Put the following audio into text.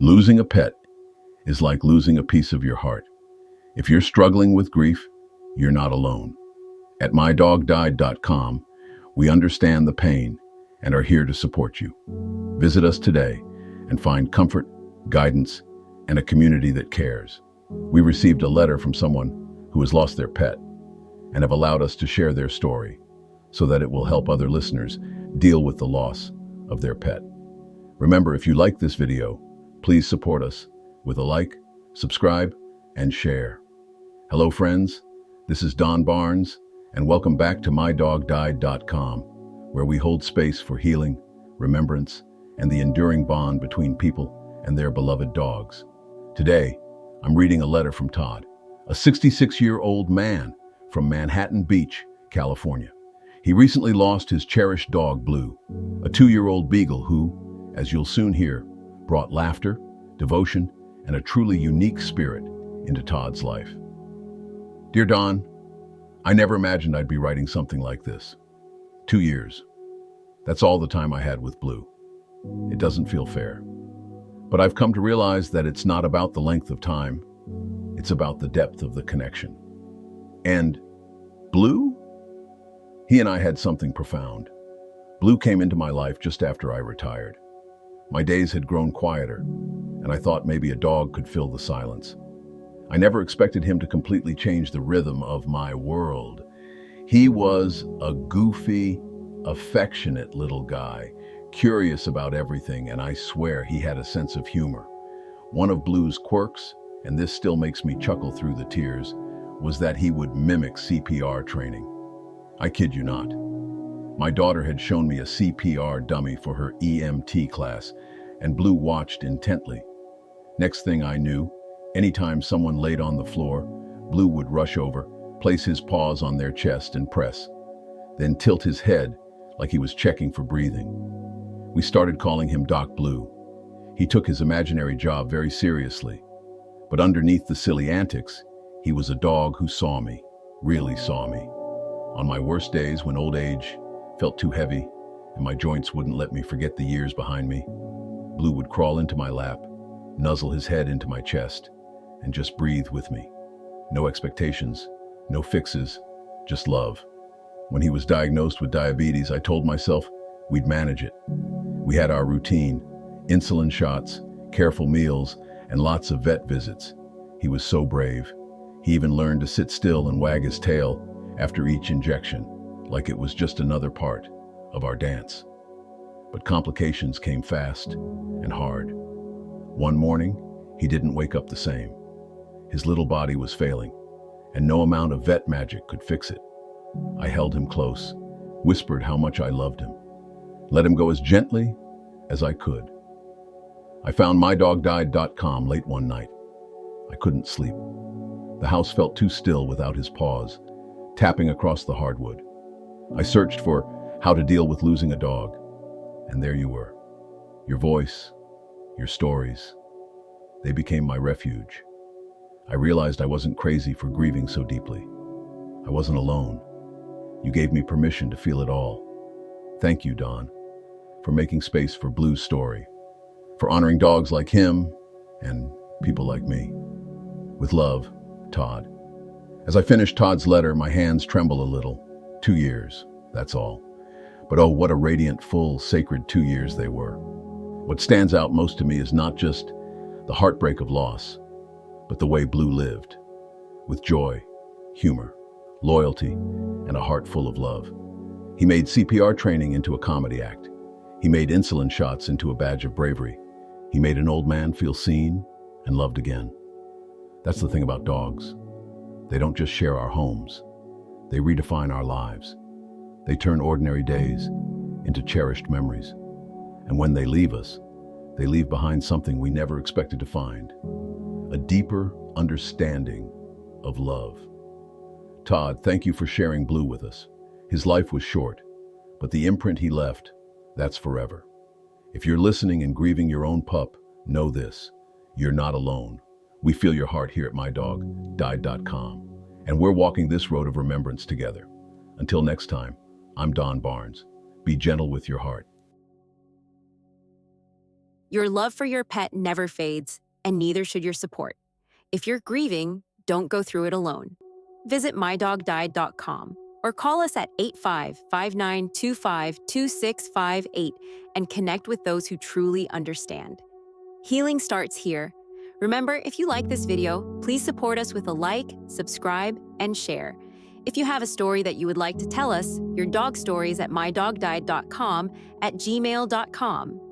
Losing a pet is like losing a piece of your heart. If you're struggling with grief, you're not alone. At mydogdied.com, we understand the pain and are here to support you. Visit us today and find comfort, guidance, and a community that cares. We received a letter from someone who has lost their pet and have allowed us to share their story so that it will help other listeners deal with the loss of their pet. Remember, if you like this video, please support us with a like, subscribe, and share. Hello friends, this is Don Barnes, and welcome back to mydogdied.com, where we hold space for healing, remembrance, and the enduring bond between people and their beloved dogs. Today, I'm reading a letter from Todd, a 66-year-old man from Manhattan Beach, California. He recently lost his cherished dog, Blue, a 2-year-old Beagle who, as you'll soon hear, brought laughter, devotion, and a truly unique spirit into Todd's life. Dear Don, I never imagined I'd be writing something like this. 2 years. That's all the time I had with Blue. It doesn't feel fair. But I've come to realize that it's not about the length of time, it's about the depth of the connection. And Blue? He and I had something profound. Blue came into my life just after I retired. My days had grown quieter, and I thought maybe a dog could fill the silence. I never expected him to completely change the rhythm of my world. He was a goofy, affectionate little guy, curious about everything, and I swear he had a sense of humor. One of Blue's quirks, and this still makes me chuckle through the tears, was that he would mimic CPR training. I kid you not. My daughter had shown me a CPR dummy for her EMT class, and Blue watched intently. Next thing I knew, anytime someone laid on the floor, Blue would rush over, place his paws on their chest and press, then tilt his head like he was checking for breathing. We started calling him Doc Blue. He took his imaginary job very seriously, but underneath the silly antics, he was a dog who saw me, really saw me. On my worst days, when old age felt too heavy and my joints wouldn't let me forget the years behind me, Blue would crawl into my lap, nuzzle his head into my chest, and just breathe with me. No expectations, no fixes, just love. When he was diagnosed with diabetes, I told myself we'd manage it. We had our routine, insulin shots, careful meals, and lots of vet visits. He was so brave. He even learned to sit still and wag his tail after each injection, like it was just another part of our dance. But complications came fast and hard. One morning, he didn't wake up the same. His little body was failing, and no amount of vet magic could fix it. I held him close, whispered how much I loved him, let him go as gently as I could. I found mydogdied.com late one night. I couldn't sleep. The house felt too still without his paws, tapping across the hardwood. I searched for how to deal with losing a dog, and there you were. Your voice, your stories, they became my refuge. I realized I wasn't crazy for grieving so deeply. I wasn't alone. You gave me permission to feel it all. Thank you, Don, for making space for Blue's story, for honoring dogs like him and people like me. With love, Todd. As I finished Todd's letter, my hands tremble a little. 2 years, that's all. But oh, what a radiant, full, sacred 2 years they were. What stands out most to me is not just the heartbreak of loss, but the way Blue lived, with joy, humor, loyalty, and a heart full of love. He made CPR training into a comedy act. He made insulin shots into a badge of bravery. He made an old man feel seen and loved again. That's the thing about dogs. They don't just share our homes. They redefine our lives. They turn ordinary days into cherished memories. And when they leave us, they leave behind something we never expected to find. A deeper understanding of love. Todd, thank you for sharing Blue with us. His life was short, but the imprint he left, that's forever. If you're listening and grieving your own pup, know this: you're not alone. We feel your heart here at mydogdied.com, and we're walking this road of remembrance together. Until next time, I'm Don Barnes. Be gentle with your heart. Your love for your pet never fades, and neither should your support. If you're grieving, don't go through it alone. Visit mydogdied.com or call us at 85-5925-2658 and connect with those who truly understand. Healing starts here. Remember, if you like this video, please support us with a like, subscribe, and share. If you have a story that you would like to tell us, your dog stories at mydogdied.com at gmail.com.